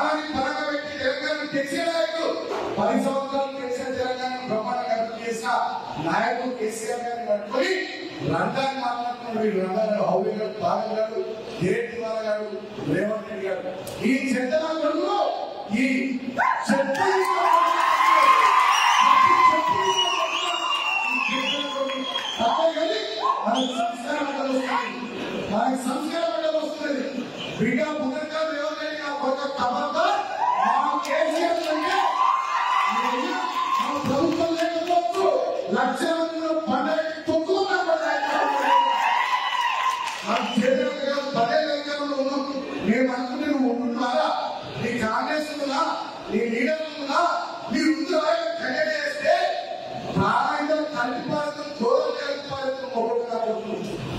ప్రాణాన్ని పరంగా పెట్టి తెలంగాణ కేసీఆర్ నాయకుడు 10 సంవత్సరాలు కేసీఆర్ తెలంగాణ బ్రహ్మాండంగా అభివృద్ధి చేసిన నాయకుడు కేసీఆర్ గారిని పట్టుకొని రంగాన్ని మాట్లాడుతున్నారు. రంగాలు హౌలిగాడు, బాలగాడు, కేటీఆర్ గారు, రేవంత్ రెడ్డి గారు, ఈ చెత్తలో ఈ చెత్త మనకి సంస్కారం అంటే వస్తుంది. బిడ్డ పునర్గా రేవంత్ రెడ్డి గారు కొంత ఖబర్దార్ మా కేసీఆర్ అంటే మన ప్రభుత్వం లేకపోవచ్చు లక్షల మందిలో పండుగ తొక్కుతున్నా పదేళ్ళలో ఉన్నాం. మేము అనుకుంటే నువ్వు ఉంటున్నారా, నీ కాంగ్రెస్ ఉందా, నీ లీడర్ ఉందా, నీ ఉందా కండక్ట్ చేస్తే ప్రాణాయుధం కలిపాలతో దూరం కలిపాలతో మొదలు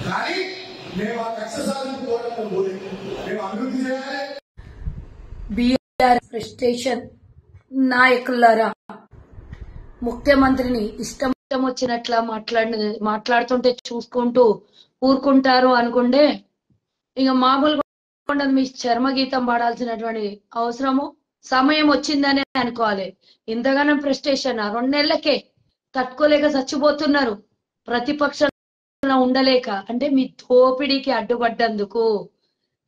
కానీ మేము ఆ కక్ష సాధింపు పోరాటం పోలేదు. మేము అభివృద్ధి చేయాలి. బీఆర్ ఫ్రస్ట్రేషన్ నాయకులారా, ముఖ్యమంత్రిని ఇష్టం వచ్చినట్లా మాట్లాడుతుంటే చూసుకుంటూ ఊరుకుంటారు అనుకుంటే ఇక మామూలుగా ఉండదు. మీ చర్మగీతం పాడాల్సినటువంటి అవసరము సమయం వచ్చిందనే అనుకోవాలి. ఇంతగానో ఫ్రస్ట్రేషన్ 2 నెలలకే తట్టుకోలేక చచ్చిపోతున్నారు. ప్రతిపక్షంలో ఉండలేక అంటే మీ దోపిడీకి అడ్డుపడ్డందుకు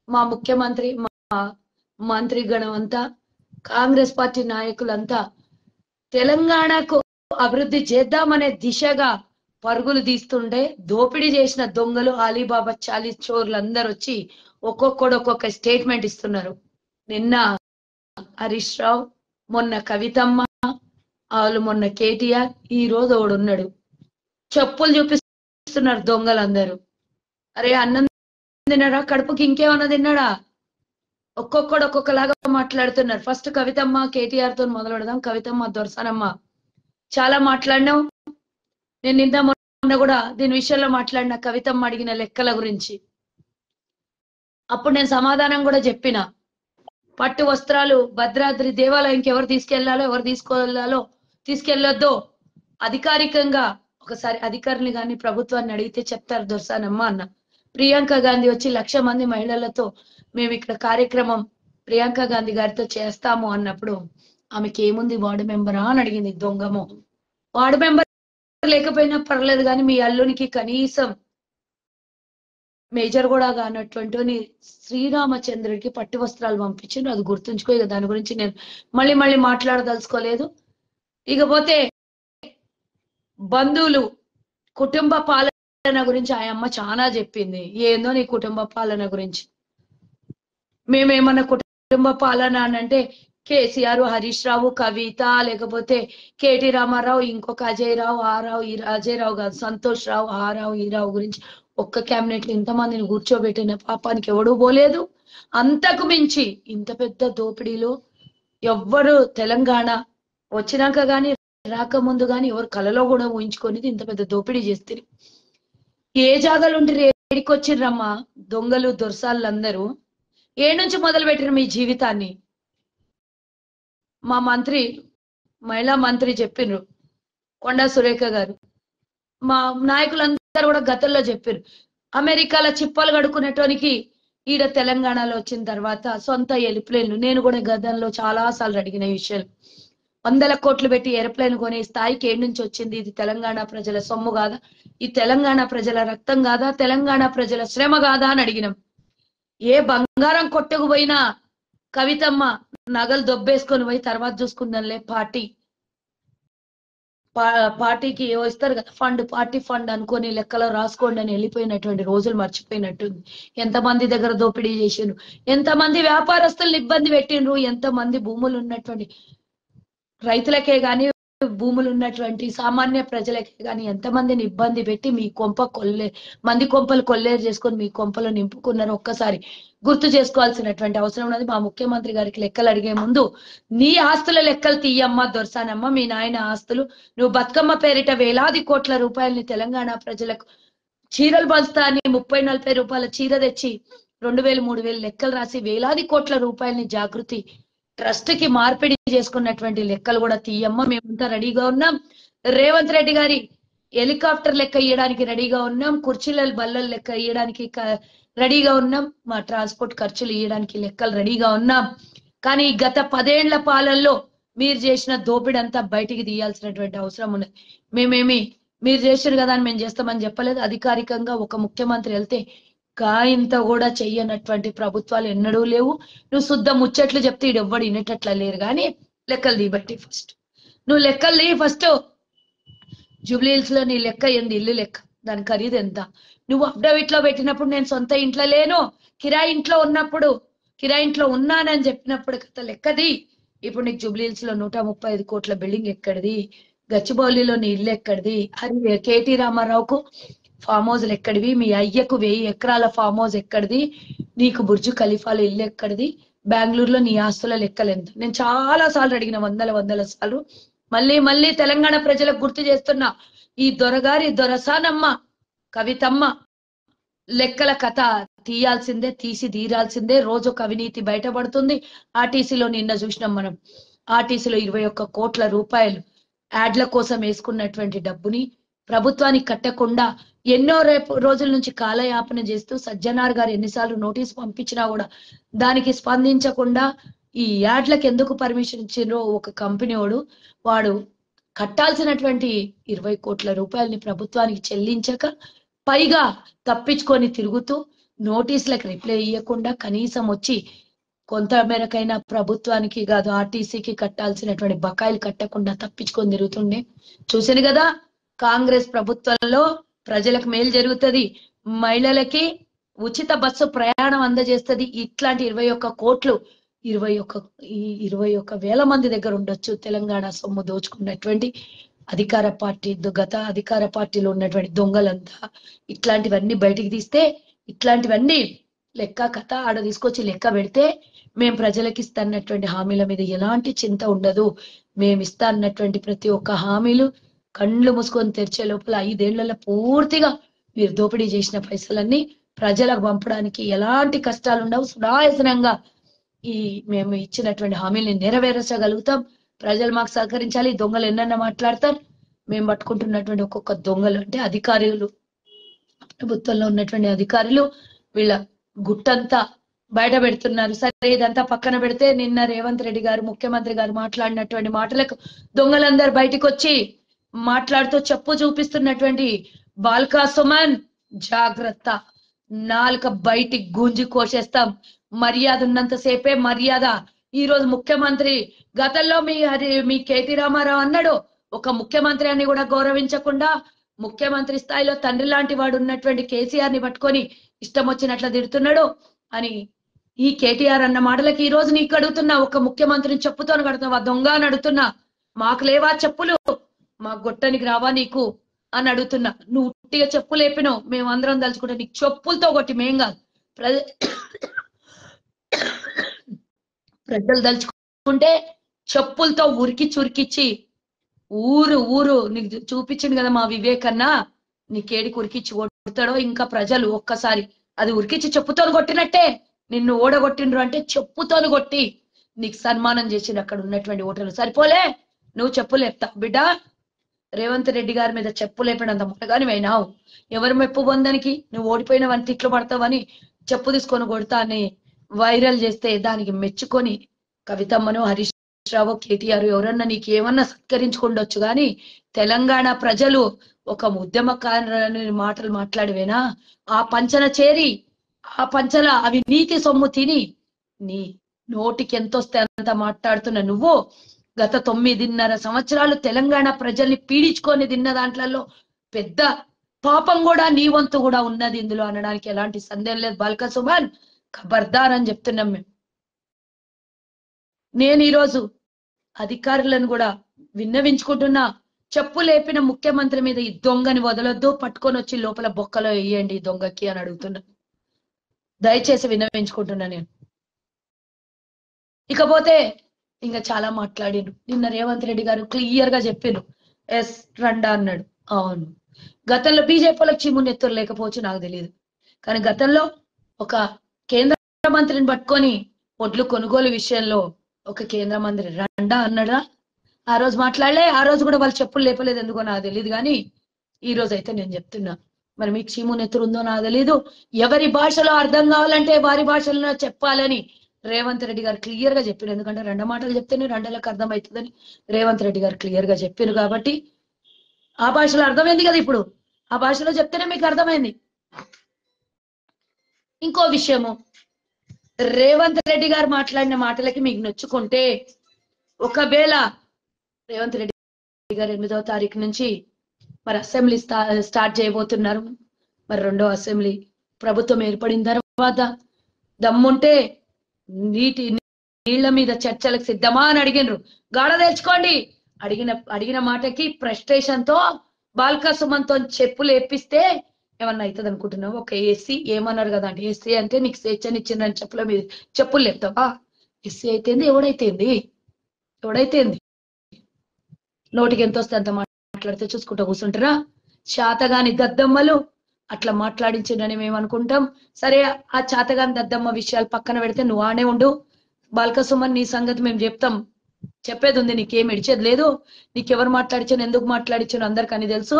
మా ముఖ్యమంత్రి, మా మంత్రి గణం అంతా, కాంగ్రెస్ పార్టీ నాయకులంతా తెలంగాణకు అభివృద్ధి చేద్దామనే దిశగా పరుగులు తీస్తుంటే దోపిడీ చేసిన దొంగలు అలీబాబా 40 చోర్లు అందరు వచ్చి ఒక్కొక్కడు ఒక్కొక్క స్టేట్మెంట్ ఇస్తున్నారు. నిన్న హరీష్ రావు, మొన్న కవితమ్మ, వాళ్ళు మొన్న కేటీఆర్, ఈ రోజు ఒకడున్నాడు. చెప్పులు చూపిస్తున్నారు దొంగలందరూ. అరే అన్నం తిన్నాడా, కడుపుకి ఇంకేమన్నా తిన్నాడా? ఒక్కొక్కడు ఒక్కొక్కలాగా మాట్లాడుతున్నారు. ఫస్ట్ కవితమ్మ కేటీఆర్ తో మొదలు పెడదాం. కవితమ్మ దొరసానమ్మ చాలా మాట్లాడినావు. నేను నిన్న మొన్న కూడా దీని విషయంలో మాట్లాడిన కవితమ్మ అడిగిన లెక్కల గురించి. అప్పుడు నేను సమాధానం కూడా చెప్పిన. పట్టు వస్త్రాలు భద్రాద్రి దేవాలయంకి ఎవరు తీసుకెళ్లాలో, ఎవరు తీసుకెళ్లొద్దో అధికారికంగా ఒకసారి అధికారులు గాని ప్రభుత్వాన్ని అడిగితే చెప్తారు దొరసానమ్మ అన్న. ప్రియాంక గాంధీ వచ్చి 1,00,000 మంది మహిళలతో మేము ఇక్కడ కార్యక్రమం ప్రియాంక గాంధీ గారితో చేస్తాము అన్నప్పుడు ఆమెకి ఏముంది వార్డు మెంబరా అని అడిగింది. దొంగమో వార్డు మెంబర్ లేకపోయినా పర్లేదు కానీ మీ అల్లునికి కనీసం మేజర్ కూడా కానటువంటి శ్రీరామచంద్రుడికి పట్టు వస్త్రాలు పంపించిండు. అది గుర్తుంచుకో. ఇక దాని గురించి నేను మళ్ళీ మాట్లాడదలుచుకోలేదు. ఇకపోతే బంధువులు, కుటుంబ పాలన గురించి ఆయమ్మ చాలా చెప్పింది. ఏందో నీ కుటుంబ పాలన గురించి. మేమేమన్నా కుటుంబ పాలన అంటే కేసీఆర్, హరీష్ రావు, కవిత, లేకపోతే కేటీ రామారావు, ఇంకొక అజయ్ రావు, ఆ రావు, ఈ అజయ్ రావు కాదు, సంతోష్ రావు, ఆ రావు, ఈ రావు గురించి ఒక్క క్యాబినెట్ లో ఇంతమందిని కూర్చోబెట్టిన పాపానికి ఎవడూ పోలేదు. అంతకు మించి ఇంత పెద్ద దోపిడీలో ఎవ్వరు తెలంగాణ వచ్చినాక గాని రాకముందు గాని ఎవరు కలలో కూడా ఊహించుకొని ఇంత పెద్ద దోపిడీ చేస్తారు. ఏ జాగాలుంటే రేడికి వచ్చిర్రమ్మా దొంగలు దొరసాళ్ళందరూ. ఏ నుంచి మొదలు పెట్టిన మీ జీవితాన్ని? మా మంత్రి, మహిళా మంత్రి చెప్పిండ్రు, కొండా సురేఖ గారు. మా నాయకులందరూ కూడా గతంలో చెప్పారు. అమెరికాలో చిప్పలు కడుక్కునేటోనికి ఈడ తెలంగాణలో వచ్చిన తర్వాత సొంత ఎయిర్ప్లేన్లు. నేను కూడా గతంలో చాలా సార్లు అడిగిన విషయాలు. 100 కోట్లు పెట్టి ఎయిర్ప్లేన్ కొనే స్థాయికి ఏడు నుంచి వచ్చింది? ఇది తెలంగాణ ప్రజల సొమ్ము కాదా? ఈ తెలంగాణ ప్రజల రక్తం కాదా? తెలంగాణ ప్రజల శ్రమ కాదా అని అడిగినాం. ఏ బంగారం కొట్టుకు పోయినా కవితమ్మ నగలు దొబ్బేసుకొని పోయి తర్వాత చూసుకుందాంలే, పార్టీకి ఇస్తారు కదా ఫండ్, పార్టీ ఫండ్ అనుకొని లెక్కలో రాసుకోండి అని వెళ్ళిపోయినటువంటి రోజులు మర్చిపోయినట్టుంది. ఎంతమంది దగ్గర దోపిడీ చేసిండ్రు, ఎంతమంది వ్యాపారస్తులను ఇబ్బంది పెట్టిండ్రు, ఎంతమంది భూములు ఉన్నటువంటి రైతులకే గాని భూములు ఉన్నటువంటి సామాన్య ప్రజలకే గాని ఎంతమందిని ఇబ్బంది పెట్టి మీ మంది కొంపలు కొల్లేరు చేసుకొని మీ కొంపలు నింపుకున్నారు. ఒక్కసారి గుర్తు చేసుకోవాల్సినటువంటి అవసరం ఉన్నది. మా ముఖ్యమంత్రి గారికి లెక్కలు అడిగే ముందు నీ ఆస్తుల లెక్కలు తీయమ్మ దొరసానమ్మ. మీ నాయన ఆస్తులు, నువ్వు బతుకమ్మ పేరిట వేలాది కోట్ల రూపాయలని తెలంగాణ ప్రజలకు చీరలు పంచుతా అని 30-40 రూపాయల చీర తెచ్చి 2,000-3,000 లెక్కలు రాసి వేలాది కోట్ల రూపాయలని జాగృతి ట్రస్ట్ కి మార్పిడి చేసుకున్నటువంటి లెక్కలు కూడా తీయమ్మ. మేమంతా రెడీగా ఉన్నాం. రేవంత్ రెడ్డి గారి హెలికాప్టర్ లెక్క ఇయ్యడానికి రెడీగా ఉన్నాం. కుర్చీల బల్లలు లెక్క ఇయ్యడానికి రెడీగా ఉన్నాం. మా ట్రాన్స్పోర్ట్ ఖర్చులు ఇయ్యడానికి లెక్కలు రెడీగా ఉన్నాం. కానీ గత 10 ఏళ్ల పాలనలో మీరు చేసిన దోపిడీ అంతా బయటికి తీయాల్సినటువంటి అవసరం ఉన్నది. మేమేమి మీరు చేశారు కదా అని మేము చేస్తామని చెప్పలేదు. అధికారికంగా ఒక ముఖ్యమంత్రి వెళ్తే ఇంత కూడా చెయ్యనటువంటి ప్రభుత్వాలు ఎన్నడూ లేవు. నువ్వు శుద్ధ ముచ్చట్లు చెప్తే ఇడు ఎవ్వడు వినేటట్లా లేరు. కానీ లెక్కలు తీ బట్టి ఫస్ట్ నువ్వు లెక్కలు తీ. ఫస్ట్ జూబ్లీహిల్స్ లో నీ లెక్క ఏంది? ఇల్లు లెక్క, దాని ఖరీదు ఎంత? నువ్వు అఫిడవిట్ లో పెట్టినప్పుడు నేను సొంత ఇంట్లో లేను, కిరాయి ఇంట్లో ఉన్నప్పుడు, కిరాయి ఇంట్లో ఉన్నానని చెప్పినప్పుడు కథ లెక్కది. ఇప్పుడు నీకు జూబ్లీహిల్స్ లో 135 కోట్ల బిల్డింగ్ ఎక్కడిది? గచ్చిబౌలిలో నీ ఇల్లు ఎక్కడిది? అది కేటీ రామారావుకు ఫామ్ హౌస్లు ఎక్కడివి? మీ అయ్యకు 1000 ఎకరాల ఫామ్ హౌస్ ఎక్కడిది? నీకు బుర్జు ఖలీఫాలో ఇల్లు ఎక్కడిది? బెంగళూరులో నీ ఆస్తుల లెక్కలు ఎంత? నేను చాలా సార్లు అడిగిన, వందల సార్లు. మళ్ళీ తెలంగాణ ప్రజలకు గుర్తు చేస్తున్నా, ఈ దొరగారి దొరసానమ్మ కవితమ్మ లెక్కల కథ తీయాల్సిందే, తీసి తీరాల్సిందే. రోజు ఒక అవినీతి బయటపడుతుంది. ఆర్టీసీలో నిన్న చూసినాం మనం. ఆర్టీసీలో 21 కోట్ల రూపాయలు యాడ్ల కోసం వేసుకున్నటువంటి డబ్బుని ప్రభుత్వానికి కట్టకుండా ఎన్నో రోజుల నుంచి కాలయాపన చేస్తూ సజ్జనార్ గారు ఎన్నిసార్లు నోటీస్ పంపించినా కూడా దానికి స్పందించకుండా ఈ యాడ్లకు ఎందుకు పర్మిషన్ ఇచ్చిండ్రో ఒక కంపెనీ వాడు కట్టాల్సినటువంటి 20 కోట్ల రూపాయలని ప్రభుత్వానికి చెల్లించక పైగా తప్పించుకొని తిరుగుతూ నోటీసులకు రిప్లై ఇవ్వకుండా కనీసం వచ్చి కొంత మేరకైనా ప్రభుత్వానికి కాదు ఆర్టీసీకి కట్టాల్సినటువంటి బకాయిలు కట్టకుండా తప్పించుకొని తిరుగుతుండే. చూసాను కదా, కాంగ్రెస్ ప్రభుత్వంలో ప్రజలకు మేలు జరుగుతుంది, మహిళలకి ఉచిత బస్సు ప్రయాణం అందజేస్తుంది. ఇట్లాంటి 21 కోట్లు 21,000 మంది దగ్గర ఉండొచ్చు తెలంగాణ సొమ్ము దోచుకున్నటువంటి అధికార పార్టీ, గత అధికార పార్టీలో ఉన్నటువంటి దొంగలంతా. ఇట్లాంటివన్నీ బయటికి తీస్తే, ఇట్లాంటివన్నీ లెక్క కథ ఆడ తీసుకొచ్చి లెక్క పెడితే మేము ప్రజలకు ఇస్తాన్నటువంటి హామీల మీద ఎలాంటి చింత ఉండదు. మేము ఇస్తా అన్నటువంటి ప్రతి ఒక్క హామీలు కళ్ళు మూసుకొని తెరిచే లోపల 5 ఏళ్లలో పూర్తిగా మీరు దోపిడీ చేసిన పైసలన్నీ ప్రజలకు పంపడానికి ఎలాంటి కష్టాలు ఉండవు. సునాయాసనంగా మేము ఇచ్చినటువంటి హామీల్ని నెరవేర్చగలుగుతాం. ప్రజలు మాకు సహకరించాలి. దొంగలు ఎన్నన్నా మాట్లాడతారు. మేము పట్టుకుంటున్నటువంటి ఒక్కొక్క దొంగలు అంటే అధికారులు, ప్రభుత్వంలో ఉన్నటువంటి అధికారులు వీళ్ళ గుట్టంతా బయట పెడుతున్నారు. సరే, ఇదంతా పక్కన పెడితే నిన్న రేవంత్ రెడ్డి గారు ముఖ్యమంత్రి గారు మాట్లాడినటువంటి మాటలకు దొంగలందరూ బయటికి వచ్చి మాట్లాడుతూ చెప్పు చూపిస్తున్నటువంటి బాల్కా సుమన్ జాగ్రత్త, నాలుక బయటికి గుంజి కోసేస్తాం. మర్యాద ఉన్నంతసేపే మర్యాద. ఈ రోజు ముఖ్యమంత్రి, గతంలో మీ కేటీ రామారావు అన్నాడు, ఒక ముఖ్యమంత్రి అని కూడా గౌరవించకుండా ముఖ్యమంత్రి స్థాయిలో తండ్రి లాంటి వాడు ఉన్నటువంటి కేసీఆర్ ని పట్టుకొని ఇష్టం వచ్చినట్ల తిడుతున్నాడు అని. ఈ కేటీఆర్ అన్న మాటలకి ఈ రోజు నీకు అడుగుతున్నా, ఒక ముఖ్యమంత్రిని చెప్పుతోని కడతావా దొంగ అని అడుగుతున్నా. మాకు లేవా చెప్పులు? మా గొట్టనికి రావా నీకు అని అడుగుతున్నా. నువ్వు ఉట్టిగా చెప్పు లేపినావు, మేమందరం తలుచుకుంటే నీకు చెప్పులతో కొట్టి మేం కాదు, ప్రజలు తలుచుకుంటే చెప్పులతో ఉరికిచ్చి ఊరు నీకు చూపించింది కదా మా వివేకన్నా, నీకేడికి ఉరికిచ్చి కొడతాడో ఇంకా ప్రజలు ఒక్కసారి అది ఉరికిచ్చి చెప్పుతోని కొట్టినట్టే. నిన్ను ఓడగొట్టిండ్రు అంటే చెప్పుతోని కొట్టి నీకు సన్మానం చేసిండు అక్కడ ఉన్నటువంటి ఓటర్లు. సరిపోలే, నువ్వు చెప్పు లేపుతా బిడ్డ. రేవంత్ రెడ్డి గారి మీద చెప్పు లేపినంత ముట్టగాని అయినావు. ఎవరు మెప్పు పొందనికి? నువ్వు ఓడిపోయినవని తిట్లు పడతావని చెప్పు తీసుకొని కొడతా అని వైరల్ చేస్తే దానికి మెచ్చుకొని కవితమ్మను, హరీష్ రావు, కేటీఆర్ ఎవరన్నా నీకు ఏమన్నా సత్కరించుకుండొచ్చు. కానీ తెలంగాణ ప్రజలు ఒక ఉద్యమకారుని మాటలు మాట్లాడివేనా? ఆ పంచన చేరి ఆ పంచల అవినీతి సొమ్ము తిని నీ నోటికి ఎంతొస్తే అంత మాట్లాడుతున్న నువ్వు గత 9.5 సంవత్సరాలు తెలంగాణ ప్రజల్ని పీడించుకొని తిన్న దాంట్లలో పెద్ద పాపం కూడా నీ వంతు కూడా ఉన్నది ఇందులో అనడానికి ఎలాంటి సందేహం లేదు. బాల్కా సుమన్ ఖబర్దార్ అని చెప్తున్నాం మేము. నేను ఈరోజు అధికారులను కూడా విన్నవించుకుంటున్నా, చెప్పు లేపిన ముఖ్యమంత్రి మీద ఈ దొంగని వదలొద్దు, పట్టుకొని వచ్చి లోపల బొక్కలో వేయండి ఈ దొంగకి అని అడుగుతున్నా. దయచేసి విన్నవించుకుంటున్నా నేను. ఇకపోతే ఇంకా చాలా మాట్లాడిండ్రు. నిన్న రేవంత్ రెడ్డి గారు క్లియర్ గా చెప్పిండ్రు, ఎస్ రండా అన్నాడు. అవును, గతంలో బీజేపీలకు చిమ్మునెత్తురు లేకపోవచ్చు నాకు తెలియదు, కానీ గతంలో ఒక కేంద్ర మంత్రిని పట్టుకొని ఒడ్లు కొనుగోలు విషయంలో ఒక కేంద్ర మంత్రి రండా అన్నాడా? ఆ రోజు మాట్లాడలే. ఆ రోజు కూడా వాళ్ళు చెప్పులు లేపలేదు, ఎందుకో నాకు తెలియదు. కానీ ఈ రోజు అయితే నేను చెప్తున్నా, మరి మీకు చీము నెత్తురు ఉందో నాకు తెలీదు. ఎవరి భాషలో అర్థం కావాలంటే వారి భాషలో చెప్పాలని రేవంత్ రెడ్డి గారు క్లియర్ గా చెప్పారు. ఎందుకంటే రెండు మాటలు చెప్తేనే రెండేళ్ళకి అర్థమవుతుందని రేవంత్ రెడ్డి గారు క్లియర్ గా చెప్పారు. కాబట్టి ఆ భాషలో అర్థమైంది కదా. ఇప్పుడు ఆ భాషలో చెప్తేనే మీకు అర్థమైంది. ఇంకో విషయము, రేవంత్ రెడ్డి గారు మాట్లాడిన మాటలకి మీకు నొచ్చుకుంటే, ఒకవేళ రేవంత్ రెడ్డి గారు 8వ తారీఖు నుంచి మరి అసెంబ్లీ స్టార్ట్ చేయబోతున్నారు. మరి 2వ అసెంబ్లీ ప్రభుత్వం ఏర్పడిన తర్వాత దమ్ముంటే నీళ్ల మీద చర్చలకు సిద్ధమా అని అడిగినరు. గాఢ తెచ్చుకోండి. అడిగిన మాటకి ఫ్రస్ట్రేషన్ తో బాల్కా సుమన్తో చెప్పులు ఎప్పిస్తే ఏమన్నా అవుతుంది అనుకుంటున్నావు? ఒక ఎస్సీ ఏమన్నారు కదా అంటే, ఎస్సీ అంటే నీకు స్వేచ్ఛనిచ్చిందని చెప్పుల మీద చెప్పులు లేపుతావా? ఎస్సీ అయితేంది, ఎవడైతేంది నోటికి ఎంత వస్తే అంత మాట్లాడితే చూసుకుంటూ కూర్చుంటారా? శాతగాని దద్దమ్మలు అట్లా మాట్లాడించిందని మేము అనుకుంటాం. సరే, ఆ చాతగాని దద్దమ్మ విషయాలు పక్కన పెడితే నువ్వు ఆనే ఉండు. బాల్కా సుమన్ నీ సంగతి మేము చెప్తాం. చెప్పేది ఉంది, నీకేం ఇడిచేది లేదు. నీకెవరు మాట్లాడించాను, ఎందుకు మాట్లాడించాను అందరికని తెలుసు.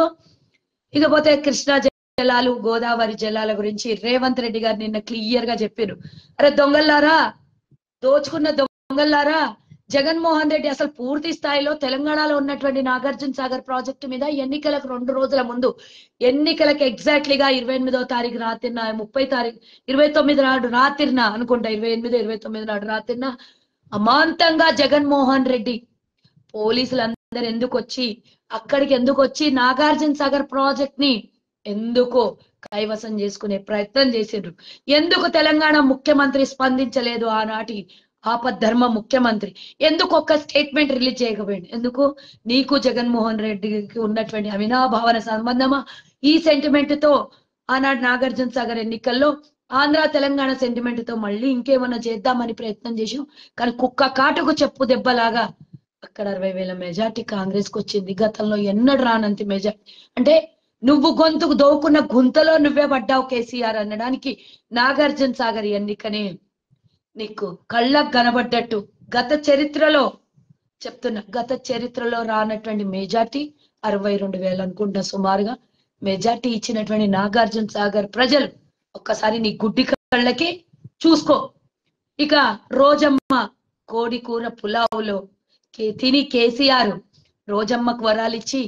ఇకపోతే కృష్ణా జలాలు, గోదావరి జలాల గురించి రేవంత్ రెడ్డి గారు నిన్న క్లియర్ గా చెప్పారు. అరే దొంగల్లారా, దోచుకున్న దొంగల్లారా, జగన్మోహన్ రెడ్డి అసలు పూర్తి స్థాయిలో తెలంగాణలో ఉన్నటువంటి నాగార్జున సాగర్ ప్రాజెక్టు మీద ఎన్నికలకు 2 రోజుల ముందు, ఎన్నికలకు ఎగ్జాక్ట్లీగా 28వ తారీఖు రాత్రిన, 30 తారీఖు 29 నాడు రాత్రిన అనుకుంటా, 28, 29 నాడు రాత్రిన అమాంతంగా జగన్మోహన్ రెడ్డి పోలీసులందరూ ఎందుకు వచ్చి నాగార్జున సాగర్ ప్రాజెక్ట్ ని ఎందుకో కైవసం చేసుకునే ప్రయత్నం చేసిండ్రు. ఎందుకు తెలంగాణ ముఖ్యమంత్రి స్పందించలేదు? ఆనాటి ఆపద్ధర్మ ముఖ్యమంత్రి ఎందుకు ఒక్క స్టేట్మెంట్ రిలీజ్ చేయకపోయింది? ఎందుకు? నీకు జగన్మోహన్ రెడ్డికి ఉన్నటువంటి అవినాభావన సంబంధమా ఈ సెంటిమెంట్ తో? ఆనాడు నాగార్జున సాగర్ ఎన్నికల్లో ఆంధ్ర తెలంగాణ సెంటిమెంట్ తో మళ్ళీ ఇంకేమన్నా చేద్దామని ప్రయత్నం చేసాం. కానీ కుక్క కాటుకు చెప్పు దెబ్బలాగా అక్కడ 60,000 మెజార్టీ కాంగ్రెస్ కు వచ్చింది. గతంలో ఎన్నడు రానంత మెజార్టీ. అంటే నువ్వు గొంతుకు దోకున్న గుంతలో నువ్వే పడ్డావు కేసీఆర్ అనడానికి నాగార్జున సాగర్ ఎన్నికనే నీకు కళ్ళకు కనబడ్డట్టు. గత చరిత్రలో రానటువంటి మెజార్టీ 62,000 అనుకుంటా సుమారుగా మెజార్టీ ఇచ్చినటువంటి నాగార్జున సాగర్ ప్రజలు ఒక్కసారి నీ గుడ్డి కళ్ళకి చూసుకో. ఇక రోజమ్మ కోడి కూర పులావులో తిని కేసీఆర్ రోజమ్మకు వరాలిచ్చి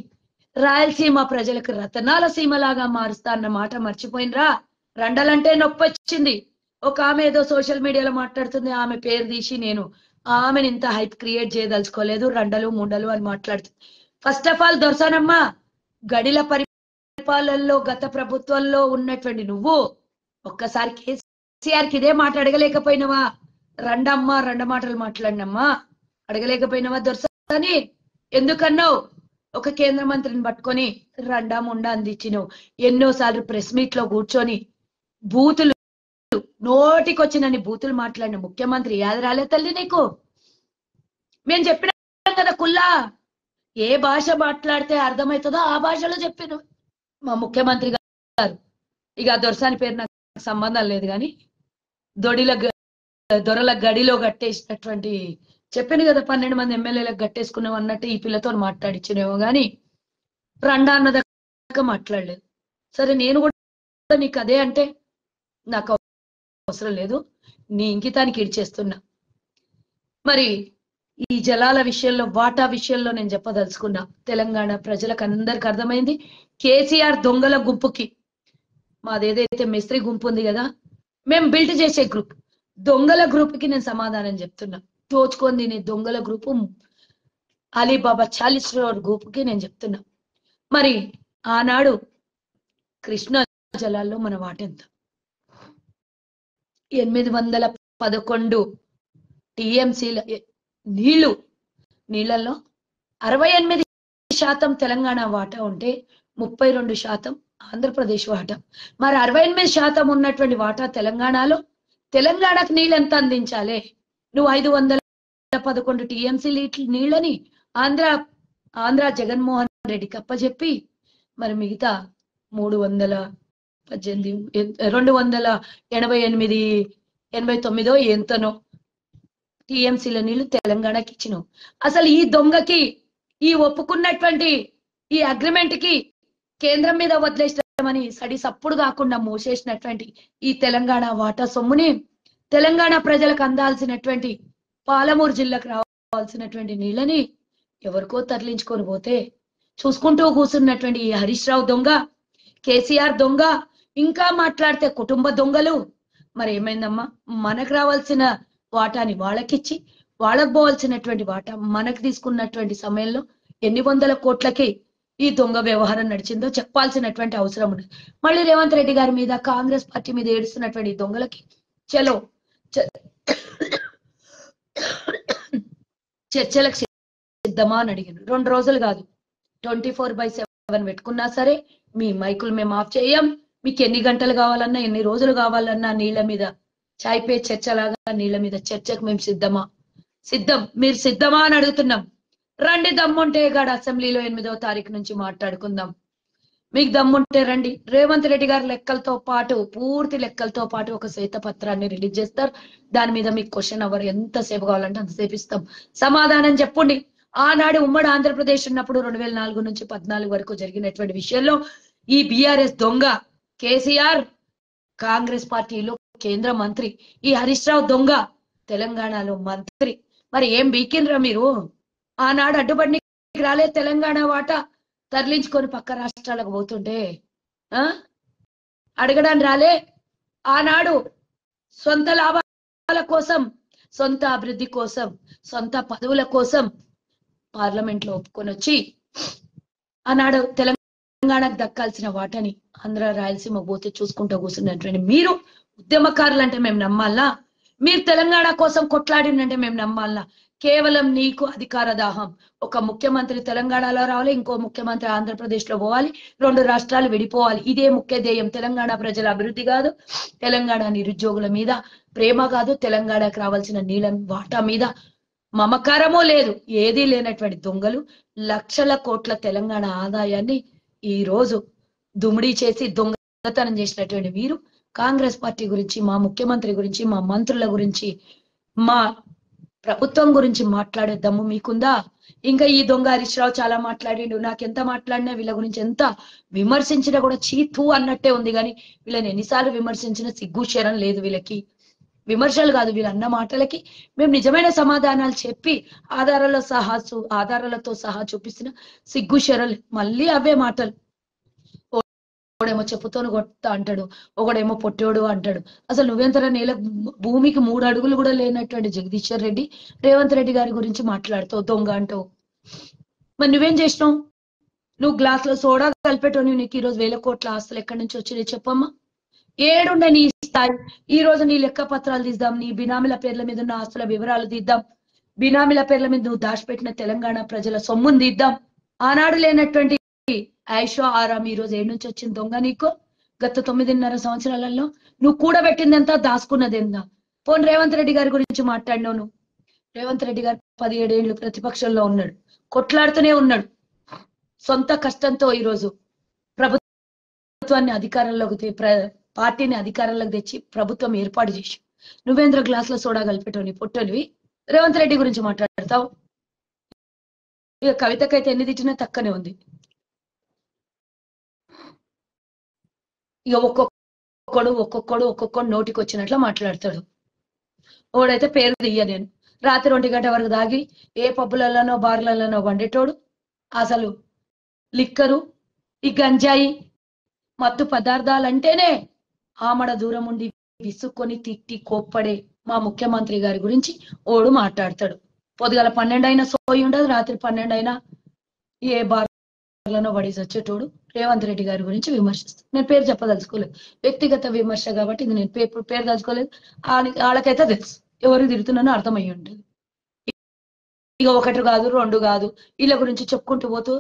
రాయలసీమ ప్రజలకు రతనాల సీమలాగా మారుస్తా అన్న మాట మర్చిపోయినరా? రండలంటే నొప్పి వచ్చింది. ఒక ఆమె ఏదో సోషల్ మీడియాలో మాట్లాడుతుంది, ఆమె పేరు తీసి నేను ఆమెను ఇంత హైప్ క్రియేట్ చేయదలుచుకోలేదు, రండలు ముండలు అని మాట్లాడుతుంది. ఫస్ట్ ఆఫ్ ఆల్ దొరసానమ్మ, గడిల పరిపాలనలో గత ప్రభుత్వంలో ఉన్నటువంటి నువ్వు ఒక్కసారి కేసీఆర్ కి ఇదే మాట అడగలేకపోయినవా? రండమ్మా, 2 మాటలు మాట్లాడినమ్మా, అడగలేకపోయినవా దొరసాని? ఎందుకన్నావు? ఒక కేంద్ర మంత్రిని పట్టుకొని రండా ముండా అందించినావు. ఎన్నోసార్లు ప్రెస్ మీట్ లో కూర్చొని బూతులు, నోటికొచ్చినని బూతులు మాట్లాడిన ముఖ్యమంత్రి యాద రాలే తల్లి నీకు? మేము చెప్పినాం కదా కుల్లా, ఏ భాష మాట్లాడితే అర్థమవుతుందో ఆ భాషలో చెప్పిన మా ముఖ్యమంత్రి గారు. ఇక దొరసాని పేరు నాకు సంబంధం లేదు, కానీ దొరల గడిలో కట్టేసినటువంటి చెప్పింది కదా, 12 మంది ఎమ్మెల్యేలకు గట్టేసుకున్నాం అన్నట్టు ఈ పిల్లతో మాట్లాడించినేమో గాని రండా అన్నదాకా మాట్లాడలేదు. సరే, నేను కూడా నీకు అదే అంటే నాకు అవసరం లేదు, నీ ఇంకితానికి ఇడిచేస్తున్నా. మరి ఈ జలాల విషయంలో, వాటా విషయంలో నేను చెప్పదలుచుకున్నా. తెలంగాణ ప్రజలకు అందరికి అర్థమైంది, కేసీఆర్ దొంగల గుంపుకి, మాదేదైతే మేస్త్రి గుంపు ఉంది కదా, మేము బిల్డ్ చేసే గ్రూప్, దొంగల గ్రూప్ కి నేను సమాధానం చెప్తున్నా. దోచుకొని తినే దొంగల గ్రూపు అలీబాబా 40 crore గ్రూప్ కి నేను చెప్తున్నా. మరి ఆనాడు కృష్ణా జలాల్లో మన వాటెంత? 811 టీఎంసీల నీళ్లలో 68% తెలంగాణ వాటా ఉంటే 32% ఆంధ్రప్రదేశ్ వాటా. మరి 68% ఉన్నటువంటి వాటా తెలంగాణలో, తెలంగాణకు నీళ్ళు ఎంత అందించాలి? నువ్వు 511 టీఎంసీ నీళ్ళని ఆంధ్ర జగన్మోహన్ రెడ్డికి అప్పచెప్పి మరి మిగతా 288 ఎంతనో టీఎంసీల నీళ్లు తెలంగాణకి ఇచ్చినావు. అసలు ఈ దొంగకి, ఈ ఒప్పుకున్నటువంటి ఈ అగ్రిమెంట్ కి కేంద్రం మీద వదిలేస్తామని సడి సప్పుడు కాకుండా మోసేసినటువంటి ఈ తెలంగాణ వాటా సొమ్ముని తెలంగాణ ప్రజలకు అందాల్సినటువంటి పాలమూరు జిల్లాకు రావాల్సినటువంటి నీళ్ళని ఎవరికో తరలించుకొని పోతే చూసుకుంటూ కూర్చున్నటువంటి ఈ హరీష్ రావు దొంగ, కేసీఆర్ దొంగ, ఇంకా మాట్లాడితే కుటుంబ దొంగలు. మరి ఏమైందమ్మా? మనకు రావాల్సిన వాటాని వాళ్ళకిచ్చి వాళ్ళకు పోవాల్సినటువంటి వాటా మనకు తీసుకున్నటువంటి సమయంలో ఎన్ని వందల కోట్లకి ఈ దొంగ వ్యవహారం నడిచిందో చెప్పాల్సినటువంటి అవసరం ఉంది. మళ్ళీ రేవంత్ రెడ్డి గారి మీద, కాంగ్రెస్ పార్టీ మీద ఏడుస్తున్నటువంటి దొంగలకి చలో చర్చలకు సిద్ధమా అని అడిగాను. 2 రోజులు కాదు, 24/7 పెట్టుకున్నా సరే మీ మైకులు మేము ఆఫ్ చేయం. మీకు ఎన్ని గంటలు కావాలన్నా, ఎన్ని రోజులు కావాలన్నా నీళ్ళ మీద చాయ్ పే చర్చలాగా నీళ్ళ మీద చర్చకు మేము సిద్ధమా? సిద్ధం. మీరు సిద్ధమా అని అడుగుతున్నాం. రండి, దమ్ముంటే గాడు అసెంబ్లీలో 8వ తారీఖు నుంచి మాట్లాడుకుందాం. మీకు దమ్ముంటే రండి. రేవంత్ రెడ్డి గారి లెక్కలతో పాటు, పూర్తి లెక్కలతో పాటు ఒక శ్వేతపత్రాన్ని రిలీజ్ చేస్తారు. దాని మీద మీకు క్వశ్చన్ అవర్ ఎంతసేపు కావాలంటే అంతసేపు ఇస్తాం. సమాధానం చెప్పండి. ఆనాడు ఉమ్మడి ఆంధ్రప్రదేశ్ ఉన్నప్పుడు 2004 నుంచి 14 వరకు జరిగినటువంటి విషయంలో ఈ బీఆర్ఎస్ దొంగ కేసీఆర్ కాంగ్రెస్ పార్టీలో కేంద్ర మంత్రి, ఈ హరీష్ రావు దొంగ తెలంగాణలో మంత్రి. మరి ఏం బీకిండ్రా మీరు? ఆనాడు అడ్డుపడి రాలే తెలంగాణ వాటా తరలించుకొని పక్క రాష్ట్రాలకు పోతుంటే అడగడానికి రాలే? ఆనాడు సొంత లాభాల కోసం, సొంత అభివృద్ధి కోసం, సొంత పదవుల కోసం పార్లమెంట్ లో ఒప్పుకొని వచ్చి ఆనాడు తెలంగాణకు దక్కాల్సిన వాటని ఆంధ్ర రాయలసీమ పోతే చూసుకుంటూ కూర్చున్నటువంటి మీరు ఉద్యమకారులు అంటే మేము నమ్మాలా? మీరు తెలంగాణ కోసం కొట్లాడినంటే మేము నమ్మాలా? కేవలం నీకు అధికార దాహం. ఒక ముఖ్యమంత్రి తెలంగాణలో రావాలి, ఇంకో ముఖ్యమంత్రి ఆంధ్రప్రదేశ్ లో పోవాలి, 2 రాష్ట్రాలు విడిపోవాలి. ఇదే ముఖ్య ధ్యేయం. తెలంగాణ ప్రజల అభివృద్ధి కాదు, తెలంగాణ నిరుద్యోగుల మీద ప్రేమ కాదు, తెలంగాణకు రావాల్సిన నీళ్ళ వాటా మీద మమకారమో లేదు. ఏదీ లేనటువంటి దొంగలు లక్షల కోట్ల తెలంగాణ ఆదాయాన్ని ఈ రోజు దుమిడీ చేసి దొంగతనం చేసినటువంటి మీరు కాంగ్రెస్ పార్టీ గురించి, మా ముఖ్యమంత్రి గురించి, మా మంత్రుల గురించి, మా ప్రభుత్వం గురించి మాట్లాడే దమ్ము మీకుందా? ఇంకా ఈ దొంగ హరీష్ రావు చాలా మాట్లాడిండు. నాకెంత మాట్లాడినా, వీళ్ళ గురించి ఎంత విమర్శించినా కూడా చీతూ అన్నట్టే ఉంది. కానీ వీళ్ళని ఎన్నిసార్లు విమర్శించినా సిగ్గు శరం లేదు వీళ్ళకి. విమర్శలు కాదు, వీళ్ళు అన్న మాటలకి మేము నిజమైన సమాధానాలు చెప్పి ఆధారాలతో సహా చూపిస్తున్న సిగ్గు శరలు మళ్ళీ అవే మాటలు. ఒకడేమో చెప్పుతోను కొడతా అంటాడు, ఒకడేమో పొట్టోడు అంటాడు. అసలు నువ్వెంతరా భూమికి 3 అడుగులు కూడా లేనటువంటి జగదీశ్వర్ రెడ్డి రేవంత్ రెడ్డి గారి గురించి మాట్లాడుతావు, దొంగ అంటావు. మరి నువ్వేం చేసినావు? నువ్వు గ్లాసులో సోడా కలిపేటోని నీకు ఈరోజు 1000 కోట్ల ఆస్తులు ఎక్కడి నుంచి వచ్చినాయి చెప్పమ్మా? ఏడుండే నీ స్థాయి? ఈ రోజు నీ లెక్క పత్రాలు తీద్దాం, నీ బినామీల పేర్ల మీద ఉన్న ఆస్తుల వివరాలు తీద్దాం, బినామీల పేర్ల మీద నువ్వు దాచిపెట్టిన తెలంగాణ ప్రజల సొమ్మును తీద్దాం. ఆనాడు లేనటువంటి ఐషో ఆరాం ఈ రోజు ఏడు నుంచి వచ్చింది దొంగ నీకు? గత 9.5 సంవత్సరాలలో నువ్వు కూడబెట్టిందంతా, దాచుకున్నదెంత? పోనీ రేవంత్ రెడ్డి గారి గురించి మాట్లాడినావు నువ్వు. రేవంత్ రెడ్డి గారు 17 ఏళ్ళు ప్రతిపక్షంలో ఉన్నాడు, కొట్లాడుతూనే ఉన్నాడు. సొంత కష్టంతో ఈరోజు ప్రభుత్వాన్ని అధికారంలోకి పార్టీని అధికారంలోకి తెచ్చి ప్రభుత్వం ఏర్పాటు చేసి నువ్వేంద్ర గ్లాసులో సోడా కలిపెట్టోని పొట్టోనివి రేవంత్ రెడ్డి గురించి మాట్లాడతావు? ఇక కవితకైతే ఎన్ని తిట్టినా తక్కనే ఉంది. ఇక ఒక్కొక్కడు నోటికి వచ్చినట్లు మాట్లాడతాడు. ఓడైతే పేరు తీయ నేను. రాత్రి 1 గంట వరకు దాగి ఏ పబ్బులలోనో బార్లలోనో వండేటోడు. అసలు లిక్కరు, ఈ గంజాయి, మత్తు పదార్థాలంటేనే ఆమడ దూరం ఉండి విసుక్కొని తిట్టి కోప్పడే మా ముఖ్యమంత్రి గారి గురించి ఓడు మాట్లాడతాడు. పొద్దుగాల 12 అయినా సోయి ఉండదు, రాత్రి 12 అయినా ఏ బార్లనో పడేసి వచ్చేటోడు రేవంత్ రెడ్డి గారి గురించి విమర్శిస్తాడు. నేను పేరు చెప్పదలుచుకోలేదు, వ్యక్తిగత విమర్శ కాబట్టి ఇది నేను పేరు దలుచుకోలేదు. వాళ్ళకైతే తెలుసు ఎవరికి తిరుగుతున్నానో అర్థమయ్యి ఉంటుంది. ఇక 1 కాదు 2 కాదు, వీళ్ళ గురించి చెప్పుకుంటూ పోతూ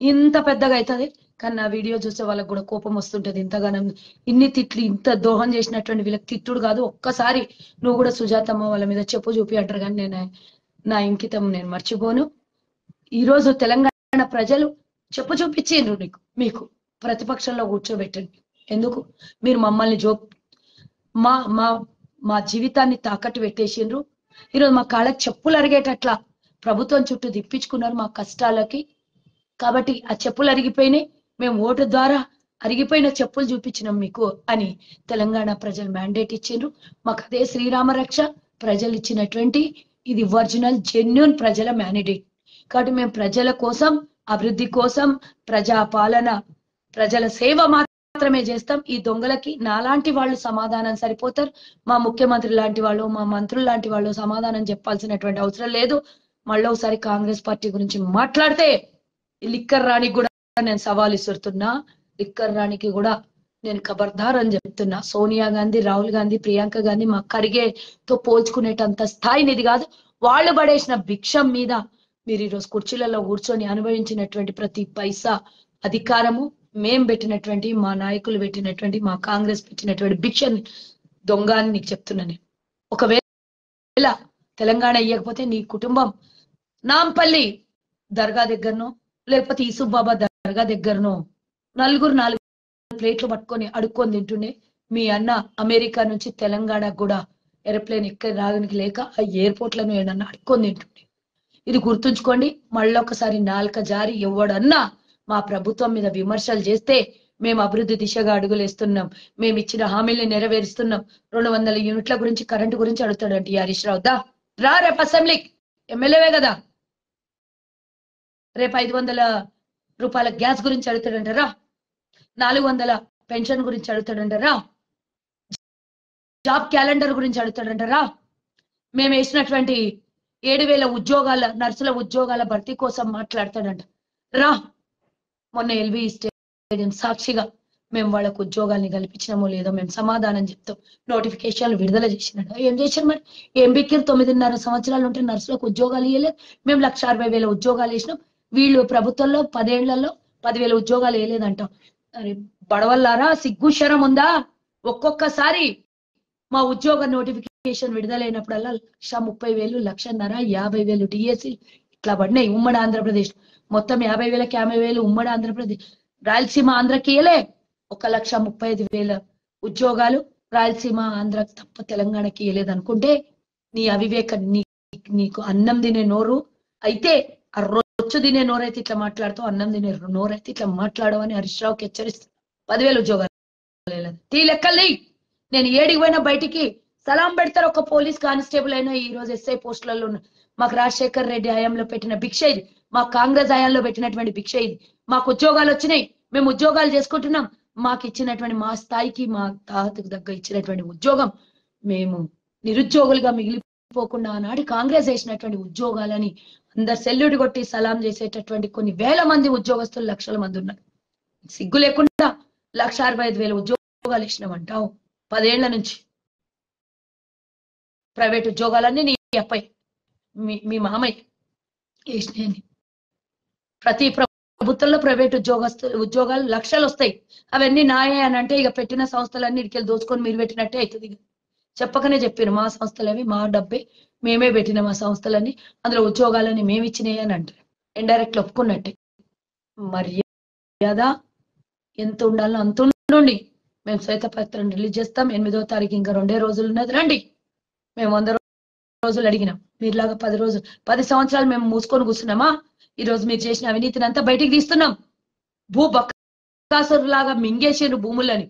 ఇంత పెద్దగా అవుతుంది. కానీ నా వీడియో చూసే వాళ్ళకి కూడా కోపం వస్తుంటది. ఇంతగానో ఇన్ని తిట్లు, ఇంత దోహం చేసినటువంటి వీళ్ళకి తిట్టుడు కాదు. ఒక్కసారి నువ్వు కూడా సుజాతమ్మ వాళ్ళ మీద చెప్పు చూపి అంటారు. కానీ నేను నా ఇంకితం నేను మర్చిపోను. ఈరోజు తెలంగాణ ప్రజలు చెప్పు చూపించిండ్రు మీకు ప్రతిపక్షంలో కూర్చోబెట్టండి. ఎందుకు? మీరు మమ్మల్ని మా జీవితాన్ని తాకట్టు పెట్టేసిండ్రు. ఈరోజు మా కాళ్ళకి చెప్పులు అరిగేటట్లా ప్రభుత్వం చుట్టూ తిప్పించుకున్నారు మా కష్టాలకి. కాబట్టి ఆ చెప్పులు అరిగిపోయినాయి. మేము ఓటు ద్వారా అరిగిపోయిన చెప్పులు చూపించినాం మీకు అని తెలంగాణ ప్రజలు మ్యాండేట్ ఇచ్చిండ్రు. మాకు అదే శ్రీరామ రక్ష ప్రజలు ఇచ్చినటువంటి ఇది ఒరిజినల్ జెన్యూన్ ప్రజల మ్యాండేట్. కాబట్టి మేము ప్రజల కోసం, అభివృద్ధి కోసం, ప్రజా పాలన, ప్రజల సేవ మాత్రమే చేస్తాం. ఈ దొంగలకి నాలాంటి వాళ్ళు సమాధానం సరిపోతారు. మా ముఖ్యమంత్రి లాంటి వాళ్ళు, మా మంత్రులు లాంటి వాళ్ళు సమాధానం చెప్పాల్సినటువంటి అవసరం లేదు. మళ్ళీ ఒకసారి కాంగ్రెస్ పార్టీ గురించి మాట్లాడితే లిక్కర్ రాణికి కూడా నేను సవాల్ ఇస్తున్నా. లిక్కర్ రాణికి కూడా నేను ఖబర్దార్ అని చెప్తున్నా. సోనియా గాంధీ, రాహుల్ గాంధీ, ప్రియాంక గాంధీ మా ఖర్గేతో పోల్చుకునేటంత స్థాయినిది కాదు. వాళ్ళు పడేసిన భిక్షం మీద మీరు ఈరోజు కుర్చీలలో కూర్చొని అనుభవించినటువంటి ప్రతి పైసా అధికారము మేం పెట్టినటువంటి, మా నాయకులు పెట్టినటువంటి, మా కాంగ్రెస్ పెట్టినటువంటి భిక్షని దొంగ అని నీకు చెప్తున్నా నేను. ఒకవేళ తెలంగాణ ఇయ్యకపోతే నీ కుటుంబం నాంపల్లి దర్గా దగ్గరనో లేకపోతే ఈసుబాబా దర్గా దగ్గరనో నాలుగు ప్లేట్లు పట్టుకొని అడుక్కొని తింటుండే. మీ అన్న అమెరికా నుంచి తెలంగాణకు కూడా ఏరోప్లేన్ ఎక్కడ రాగనికి లేక ఆ ఎయిర్పోర్ట్లను ఏడన్నా అడుక్కొని తింటుండే. ఇది గుర్తుంచుకోండి. మళ్ళొకసారి నాలుక జారి ఎవడన్నా మా ప్రభుత్వం మీద విమర్శలు చేస్తే మేము అభివృద్ధి దిశగా అడుగులేస్తున్నాం, మేము ఇచ్చిన హామీల్ని నెరవేరుస్తున్నాం. 200 యూనిట్ల గురించి, కరెంటు గురించి అడుగుతాడంటే హరీష్ రావు దా రా రేపు అసెంబ్లీకి, ఎమ్మెల్యేవే కదా. రేపు 500 రూపాయల గ్యాస్ గురించి అడుగుతాడంటారా, 400 పెన్షన్ గురించి అడుగుతాడంటారా, జాబ్ క్యాలెండర్ గురించి అడుగుతాడంటారా, మేము వేసినటువంటి 7,000 ఉద్యోగాల, నర్సుల ఉద్యోగాల భర్తీ కోసం మాట్లాడతాడంట రా. మొన్న ఎల్వి స్టేడియం సాక్షిగా మేము వాళ్ళకు ఉద్యోగాల్ని కల్పించినామో లేదో మేము సమాధానం చెప్తాం. నోటిఫికేషన్లు విడుదల చేసినాడు. ఏం చేశారు మరి? ఎంబీకి 9.5 సంవత్సరాలు ఉంటే నర్సులకు ఉద్యోగాలు ఇవ్వలేదు. మేము 1,60,000 ఉద్యోగాలు వేసినాం. వీళ్ళు ప్రభుత్వంలో 10 ఏళ్లలో 10,000 ఉద్యోగాలు వేయలేదంటాం. అరే బడవల్లారా, సిగ్గు శరం ఉందా? ఒక్కొక్కసారి మా ఉద్యోగ నోటిఫికేషన్ విడుదలైనప్పుడల్లా 1,30,000, 1,50,000, 50,000 డిఎస్సి ఇట్లా పడినాయి. ఉమ్మడి ఆంధ్రప్రదేశ్ మొత్తం 50,000కి 50,000 ఉమ్మడి ఆంధ్రప్రదేశ్. రాయలసీమ ఆంధ్రకి ఇయలే. 1,35,000 ఉద్యోగాలు రాయలసీమ ఆంధ్రకి తప్ప తెలంగాణకి ఇయలేదు అనుకుంటే నీ అవివేక, నీకు అన్నం తినే నోరు అయితే, ఆ రొచ్చు తినే నోరైతే ఇట్లా మాట్లాడుతావు, అన్నం తినే నోరైతే ఇట్లా మాట్లాడవని హరీష్ రావుకి హెచ్చరిస్తా. 10,000 ఉద్యోగాలు తీ లెక్కల్ని. నేను ఏడికి పోయినా బయటికి సలాం పెడతారు. ఒక పోలీస్ కానిస్టేబుల్ అయినా ఈ రోజు ఎస్ఐ పోస్టులలో ఉన్న. మాకు రాజశేఖర్ రెడ్డి హయాంలో పెట్టిన భిక్ష ఇది, మా కాంగ్రెస్ హయాంలో పెట్టినటువంటి భిక్ష ఇది. మాకు ఉద్యోగాలు వచ్చినాయి, మేము ఉద్యోగాలు చేసుకుంటున్నాం. మాకు ఇచ్చినటువంటి, మా స్థాయికి, మా తాతకు దగ్గర ఇచ్చినటువంటి ఉద్యోగం మేము నిరుద్యోగులుగా మిగిలిపోకుండా ఆనాడు కాంగ్రెస్ వేసినటువంటి ఉద్యోగాలని అందరు సెల్యూట్ కొట్టి సలాం చేసేటటువంటి కొన్ని వేల మంది ఉద్యోగస్తులు, లక్షల మంది ఉన్నారు. సిగ్గు లేకుండా 1,65,000 ఉద్యోగాలు ఇచ్చినామంటావు 10 ఏళ్ల నుంచి. ప్రైవేట్ ఉద్యోగాలన్నీ నీ అప్పై, మీ మామయ్య వేసినాయని. ప్రతి ప్రభుత్వంలో ప్రైవేట్ ఉద్యోగాలు లక్షలు వస్తాయి. అవన్నీ నాయే అని అంటే ఇక పెట్టిన సంస్థలన్నీ ఇడికెళ్ళి దోచుకొని మీరు పెట్టినట్టే అవుతుంది. చెప్పకనే చెప్పారు, మా సంస్థలవి, మా డబ్బే, మేమే పెట్టిన మా సంస్థలన్నీ, అందులో ఉద్యోగాలని మేము ఇచ్చినాయి అని అంటారు. ఇండైరెక్ట్ ఒప్పుకున్నట్టే. మర్యాద ఎంత ఉండాలో అంత ఉండండి. మేము శ్వేతపత్రం రిలీజ్ చేస్తాం 8వ తారీఖు. ఇంకా 2 రోజులు ఉన్నది, రండి. మేము 100 రోజులు అడిగినాం, మీరులాగా 10 సంవత్సరాలు మేము మూసుకొని కూర్చున్నామా? ఈ రోజు మీరు చేసిన అవినీతిని అంతా బయటికి తీస్తున్నాం. బకాసురులాగా మింగేసారు భూములని.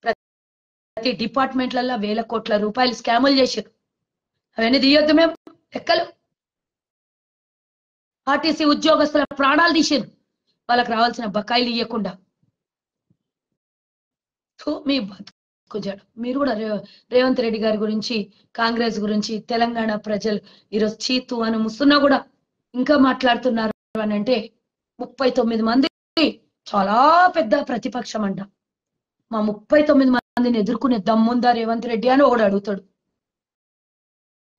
ప్రతి డిపార్ట్మెంట్లలో 1,000 కోట్ల రూపాయలు స్కాములు చేశారు. అవన్నీ తీయొద్దు మేము లెక్కలు. ఆర్టీసీ ఉద్యోగస్తుల ప్రాణాలు తీసారు వాళ్ళకి రావాల్సిన బకాయిలు ఇవ్వకుండా. మీ బతుకుజాడు. మీరు కూడా రేవంత్ రెడ్డి గారి గురించి, కాంగ్రెస్ గురించి, తెలంగాణ ప్రజలు ఈరోజు చీతు అని ముస్తున్నా కూడా ఇంకా మాట్లాడుతున్నారు అని అంటే 39 మంది చాలా పెద్ద ప్రతిపక్షం అంట. మా 39 మందిని ఎదుర్కొనే దమ్ముందా రేవంత్ రెడ్డి అని ఒకడు అడుగుతాడు.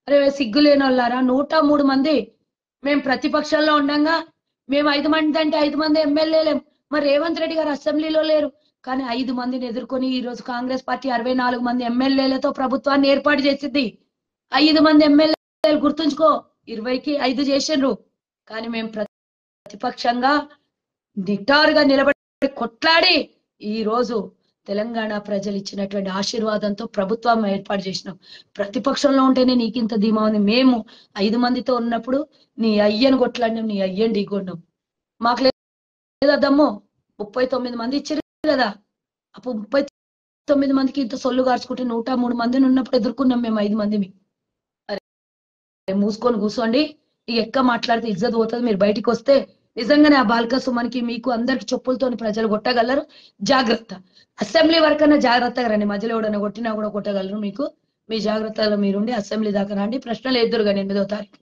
అరే సిగ్గులేని వాళ్ళారా, 103 మంది మేము ప్రతిపక్షంలో ఉండగా మేము 5 మంది అంటే 5 మంది ఎమ్మెల్యేలేం. మరి రేవంత్ రెడ్డి గారు అసెంబ్లీలో లేరు, కానీ 5 మందిని ఎదుర్కొని ఈ రోజు కాంగ్రెస్ పార్టీ 64 మంది ఎమ్మెల్యేలతో ప్రభుత్వాన్ని ఏర్పాటు చేసింది. 5 మంది ఎమ్మెల్యేలు గుర్తుంచుకో, 20కి 5 చేసిండ్రు. కానీ మేము ప్రతిపక్షంగా నిటారుగా నిలబడి కొట్లాడి ఈ రోజు తెలంగాణ ప్రజలు ఇచ్చినటువంటి ఆశీర్వాదంతో ప్రభుత్వం ఏర్పాటు చేసినాం. ప్రతిపక్షంలో ఉంటేనే నీకింత ధీమా ఉంది. మేము 5 మందితో ఉన్నప్పుడు నీ అయ్యను కొట్లాడినాం, నీ అయ్యని ఢీకొన్నాం. మాకు లేదా దమ్ము. 39 మంది ఇచ్చారు కదా. అప్పుడు 39 మందికి ఇంత సొల్లు గార్చుకుంటే 103 మందిని ఉన్నప్పుడు ఎదుర్కొన్నాం మేము 5 మందిని. మూసుకొని కూర్చోండి. ఇక ఎక్క మాట్లాడితే ఇజ్జత్ పోతుంది. మీరు బయటికి వస్తే నిజంగానే ఆ బాల్క సుమన్కి మీకు అందరికి చెప్పులతోని ప్రజలు కొట్టగలరు. జాగ్రత్త. అసెంబ్లీ వరకన్నా జాగ్రత్తగా రండి. మధ్యలో ఎవడన్నా కొట్టినా కూడా కొట్టగలరు. మీకు మీ జాగ్రత్తలో మీరుండి అసెంబ్లీ దాకా రండి. ప్రశ్నలు ఎదురుగా 8వ తారీఖు.